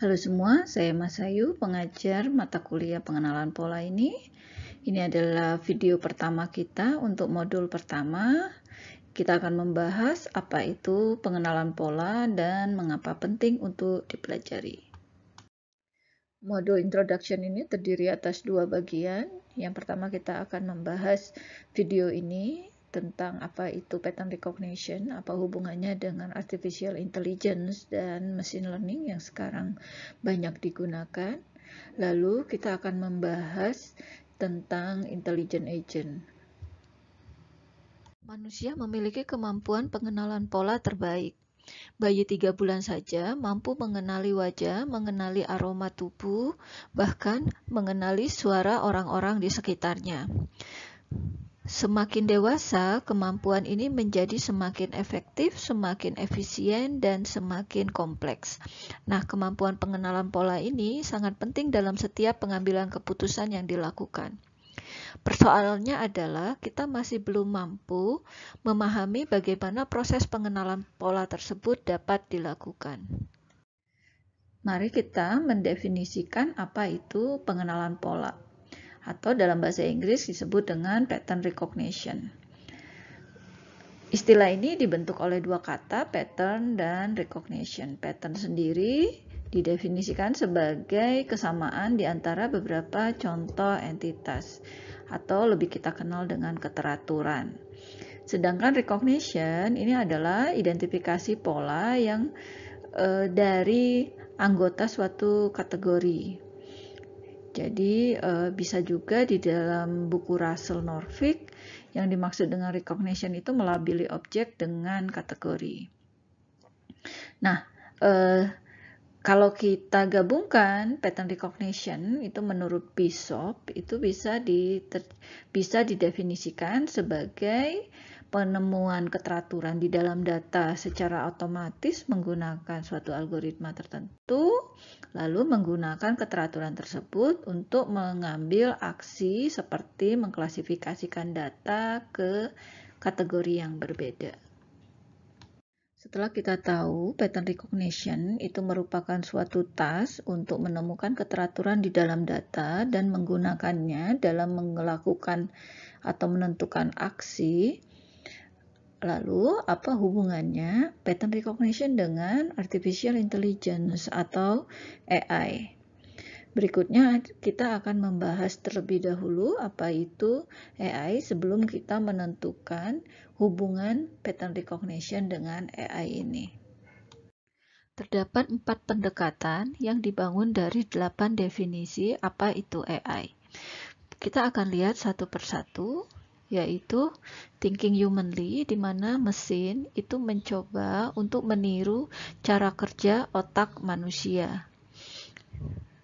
Halo semua, saya Mas Ayu, pengajar mata kuliah pengenalan pola ini. Ini adalah video pertama kita untuk modul pertama. Kita akan membahas apa itu pengenalan pola dan mengapa penting untuk dipelajari. Modul introduction ini terdiri atas dua bagian. Yang pertama kita akan membahas video ini tentang apa itu pattern recognition, apa hubungannya dengan artificial intelligence dan machine learning yang sekarang banyak digunakan. Lalu kita akan membahas tentang intelligent agent. Manusia memiliki kemampuan pengenalan pola terbaik. Bayi 3 bulan saja mampu mengenali wajah, mengenali aroma tubuh, bahkan mengenali suara orang-orang di sekitarnya. Semakin dewasa, kemampuan ini menjadi semakin efektif, semakin efisien, dan semakin kompleks. Nah, kemampuan pengenalan pola ini sangat penting dalam setiap pengambilan keputusan yang dilakukan. Persoalannya adalah kita masih belum mampu memahami bagaimana proses pengenalan pola tersebut dapat dilakukan. Mari kita mendefinisikan apa itu pengenalan pola, atau dalam bahasa Inggris disebut dengan pattern recognition. Istilah ini dibentuk oleh dua kata, pattern dan recognition. Pattern sendiri didefinisikan sebagai kesamaan di antara beberapa contoh entitas, atau lebih kita kenal dengan keteraturan. Sedangkan recognition ini adalah identifikasi pola yang dari anggota suatu kategori. Jadi bisa juga di dalam buku Russell-Norvig yang dimaksud dengan recognition itu melabeli objek dengan kategori. Nah, kalau kita gabungkan pattern recognition itu menurut Bishop itu bisa didefinisikan sebagai penemuan keteraturan di dalam data secara otomatis menggunakan suatu algoritma tertentu, lalu menggunakan keteraturan tersebut untuk mengambil aksi seperti mengklasifikasikan data ke kategori yang berbeda. Setelah kita tahu pattern recognition itu merupakan suatu task untuk menemukan keteraturan di dalam data dan menggunakannya dalam melakukan atau menentukan aksi, lalu apa hubungannya pattern recognition dengan artificial intelligence atau AI? Berikutnya kita akan membahas terlebih dahulu apa itu AI sebelum kita menentukan hubungan pattern recognition dengan AI ini. Terdapat 4 pendekatan yang dibangun dari 8 definisi apa itu AI. Kita akan lihat satu persatu, yaitu thinking humanly, di mana mesin itu mencoba untuk meniru cara kerja otak manusia.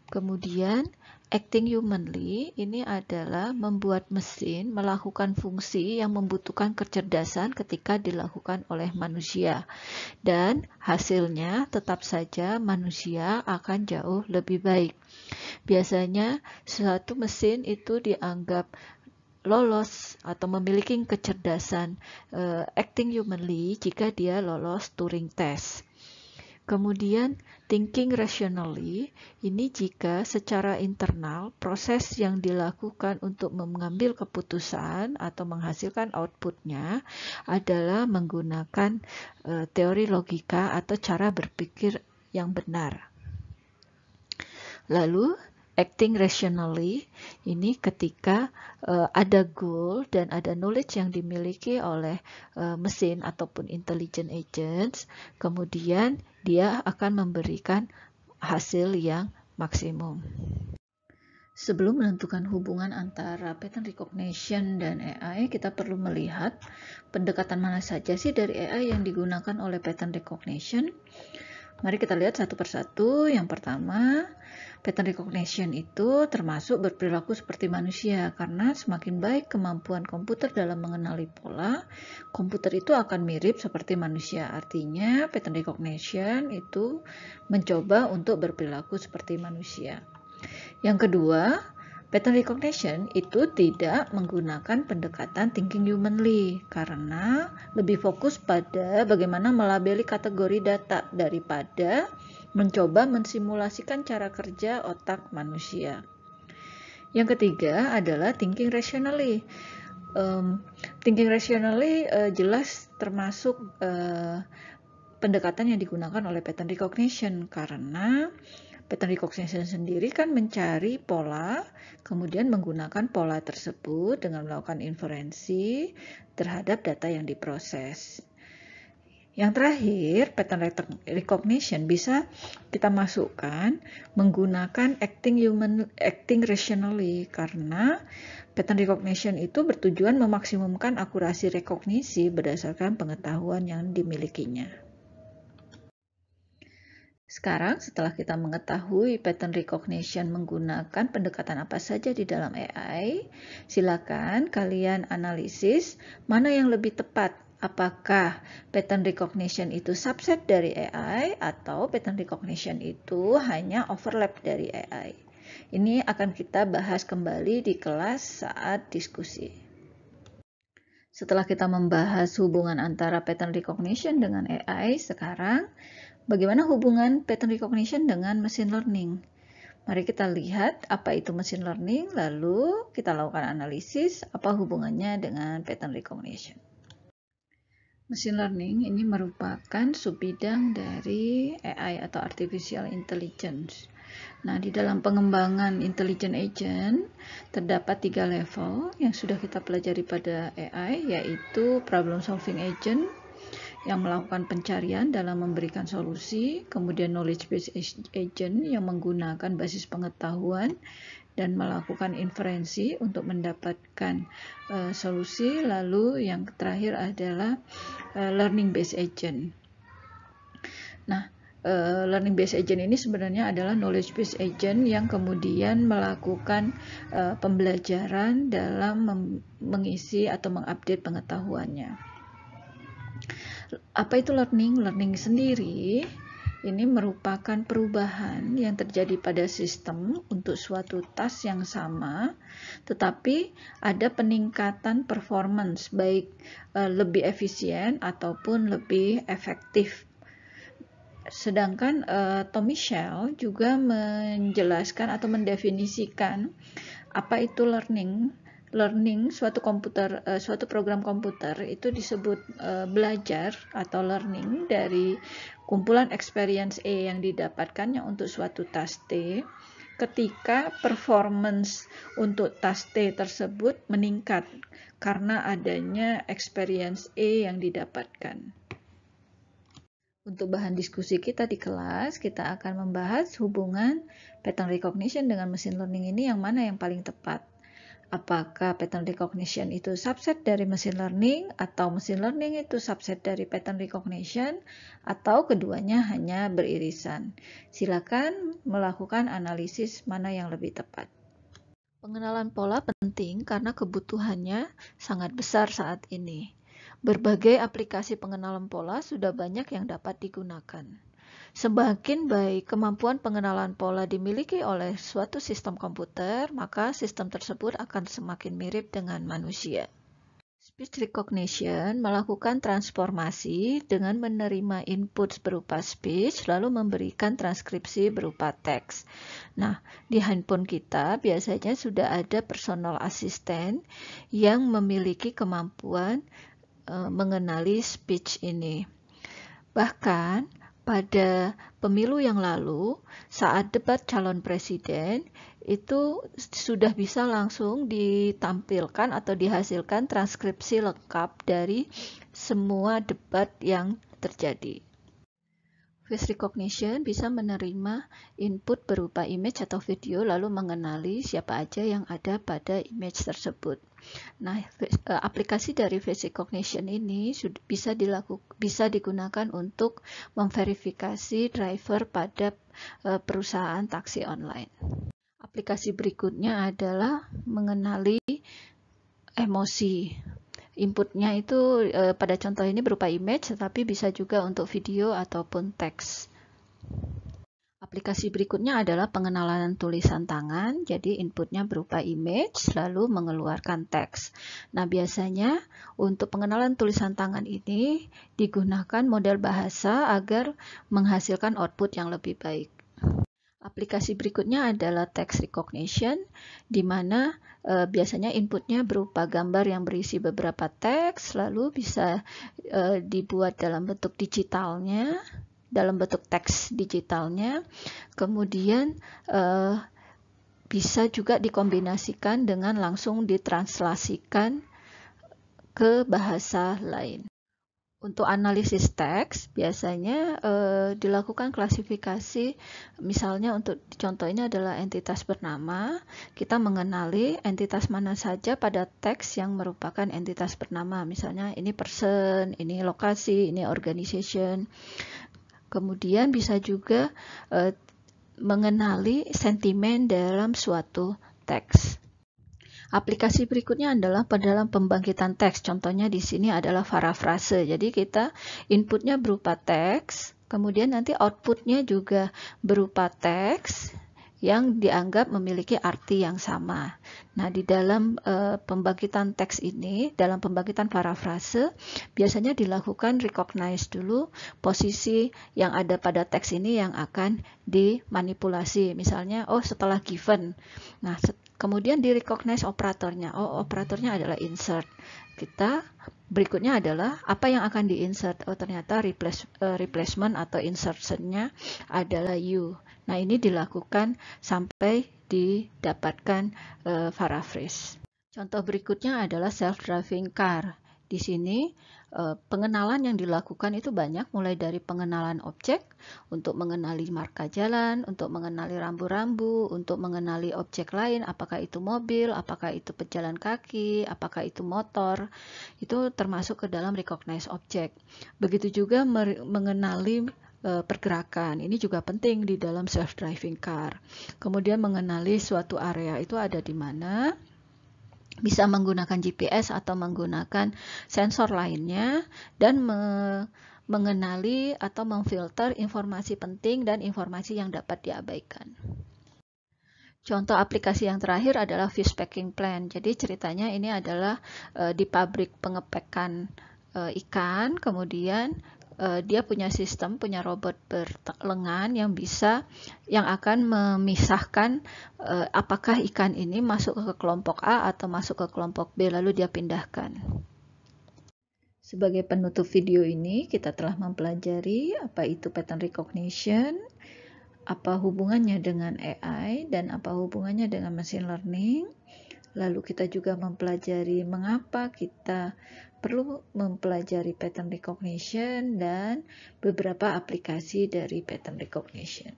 Kemudian, acting humanly ini adalah membuat mesin melakukan fungsi yang membutuhkan kecerdasan ketika dilakukan oleh manusia. Dan hasilnya tetap saja manusia akan jauh lebih baik. Biasanya suatu mesin itu dianggap lolos atau memiliki kecerdasan acting humanly jika dia lolos Turing test. Kemudian, thinking rationally, ini jika secara internal proses yang dilakukan untuk mengambil keputusan atau menghasilkan outputnya adalah menggunakan teori logika atau cara berpikir yang benar. Lalu, acting rationally ini ketika ada goal dan ada knowledge yang dimiliki oleh mesin ataupun intelligent agents, kemudian dia akan memberikan hasil yang maksimum. Sebelum menentukan hubungan antara pattern recognition dan AI, kita perlu melihat pendekatan mana saja sih dari AI yang digunakan oleh pattern recognition. Mari kita lihat satu persatu. Yang pertama, pattern recognition itu termasuk berperilaku seperti manusia, karena semakin baik kemampuan komputer dalam mengenali pola, komputer itu akan mirip seperti manusia. Artinya, pattern recognition itu mencoba untuk berperilaku seperti manusia. Yang kedua, Pattern recognition itu tidak menggunakan pendekatan thinking humanly karena lebih fokus pada bagaimana melabeli kategori data daripada mencoba mensimulasikan cara kerja otak manusia. Yang ketiga adalah thinking rationally. Thinking rationally jelas termasuk pendekatan yang digunakan oleh pattern recognition karena pattern recognition sendiri kan mencari pola, kemudian menggunakan pola tersebut dengan melakukan inferensi terhadap data yang diproses. Yang terakhir, pattern recognition bisa kita masukkan menggunakan acting rationally karena pattern recognition itu bertujuan memaksimumkan akurasi rekognisi berdasarkan pengetahuan yang dimilikinya. Sekarang setelah kita mengetahui pattern recognition menggunakan pendekatan apa saja di dalam AI, silakan kalian analisis mana yang lebih tepat. Apakah pattern recognition itu subset dari AI atau pattern recognition itu hanya overlap dari AI. Ini akan kita bahas kembali di kelas saat diskusi. Setelah kita membahas hubungan antara pattern recognition dengan AI, sekarang bagaimana hubungan pattern recognition dengan machine learning? Mari kita lihat apa itu machine learning, lalu kita lakukan analisis apa hubungannya dengan pattern recognition. Machine learning ini merupakan subbidang dari AI atau Artificial Intelligence. Nah, di dalam pengembangan intelligent agent terdapat 3 level yang sudah kita pelajari pada AI, yaitu problem solving agent yang melakukan pencarian dalam memberikan solusi, kemudian knowledge based agent yang menggunakan basis pengetahuan dan melakukan inferensi untuk mendapatkan solusi, lalu yang terakhir adalah learning based agent. Nah, learning based agent ini sebenarnya adalah knowledge based agent yang kemudian melakukan pembelajaran dalam mengisi atau mengupdate pengetahuannya. Apa itu learning? Learning sendiri ini merupakan perubahan yang terjadi pada sistem untuk suatu task yang sama, tetapi ada peningkatan performance, baik lebih efisien ataupun lebih efektif. Sedangkan Tommy Shell juga menjelaskan atau mendefinisikan apa itu learning. Learning suatu program komputer itu disebut belajar atau learning dari kumpulan experience A yang didapatkannya untuk suatu task T ketika performance untuk task T tersebut meningkat karena adanya experience A yang didapatkan. Untuk bahan diskusi kita di kelas, kita akan membahas hubungan pattern recognition dengan machine learning ini yang mana yang paling tepat. Apakah pattern recognition itu subset dari machine learning atau machine learning itu subset dari pattern recognition atau keduanya hanya beririsan. Silakan melakukan analisis mana yang lebih tepat. Pengenalan pola penting karena kebutuhannya sangat besar saat ini. Berbagai aplikasi pengenalan pola sudah banyak yang dapat digunakan. Semakin baik kemampuan pengenalan pola dimiliki oleh suatu sistem komputer, maka sistem tersebut akan semakin mirip dengan manusia. Speech recognition melakukan transformasi dengan menerima input berupa speech, lalu memberikan transkripsi berupa teks. Nah, di handphone kita biasanya sudah ada personal assistant yang memiliki kemampuan mengenali speech ini. Bahkan, pada pemilu yang lalu, saat debat calon presiden, itu sudah bisa langsung ditampilkan atau dihasilkan transkripsi lengkap dari semua debat yang terjadi. Face recognition bisa menerima input berupa image atau video lalu mengenali siapa aja yang ada pada image tersebut. Nah, aplikasi dari face recognition ini bisa digunakan untuk memverifikasi driver pada perusahaan taksi online. Aplikasi berikutnya adalah mengenali emosi. Inputnya itu pada contoh ini berupa image, tetapi bisa juga untuk video ataupun teks. Aplikasi berikutnya adalah pengenalan tulisan tangan, jadi inputnya berupa image, lalu mengeluarkan teks. Nah, biasanya untuk pengenalan tulisan tangan ini digunakan model bahasa agar menghasilkan output yang lebih baik. Aplikasi berikutnya adalah text recognition, di mana biasanya inputnya berupa gambar yang berisi beberapa teks, lalu bisa dibuat dalam bentuk digitalnya, dalam bentuk teks digitalnya, kemudian bisa juga dikombinasikan dengan langsung ditranslasikan ke bahasa lain. Untuk analisis teks, biasanya dilakukan klasifikasi, misalnya untuk contoh ini adalah entitas bernama, kita mengenali entitas mana saja pada teks yang merupakan entitas bernama, misalnya ini person, ini lokasi, ini organization. Kemudian bisa juga mengenali sentimen dalam suatu teks. Aplikasi berikutnya adalah dalam pembangkitan teks. Contohnya di sini adalah parafrase. Jadi kita inputnya berupa teks, kemudian nanti outputnya juga berupa teks yang dianggap memiliki arti yang sama. Nah, di dalam pembangkitan teks ini, dalam pembangkitan parafrase, biasanya dilakukan recognize dulu posisi yang ada pada teks ini yang akan dimanipulasi. Misalnya, oh setelah given. Nah, kemudian di recognize operatornya. Oh, operatornya adalah insert. Kita berikutnya adalah apa yang akan di-insert. Oh, ternyata replacement atau insertionnya adalah you. Nah, ini dilakukan sampai didapatkan paraphrase. Contoh berikutnya adalah self-driving car. Di sini pengenalan yang dilakukan itu banyak, mulai dari pengenalan objek, untuk mengenali marka jalan, untuk mengenali rambu-rambu, untuk mengenali objek lain, apakah itu mobil, apakah itu pejalan kaki, apakah itu motor, itu termasuk ke dalam recognize object. Begitu juga mengenali pergerakan, ini juga penting di dalam self-driving car. Kemudian mengenali suatu area itu ada di mana, bisa menggunakan GPS atau menggunakan sensor lainnya, dan mengenali atau memfilter informasi penting dan informasi yang dapat diabaikan. Contoh aplikasi yang terakhir adalah fish packing plant. Jadi ceritanya ini adalah di pabrik pengepekan ikan, kemudian dia punya sistem, punya robot berlengan yang akan memisahkan apakah ikan ini masuk ke kelompok A atau masuk ke kelompok B, lalu dia pindahkan. Sebagai penutup video ini, kita telah mempelajari apa itu pattern recognition, apa hubungannya dengan AI, dan apa hubungannya dengan machine learning. Lalu kita juga mempelajari mengapa kita perlu mempelajari pattern recognition dan beberapa aplikasi dari pattern recognition.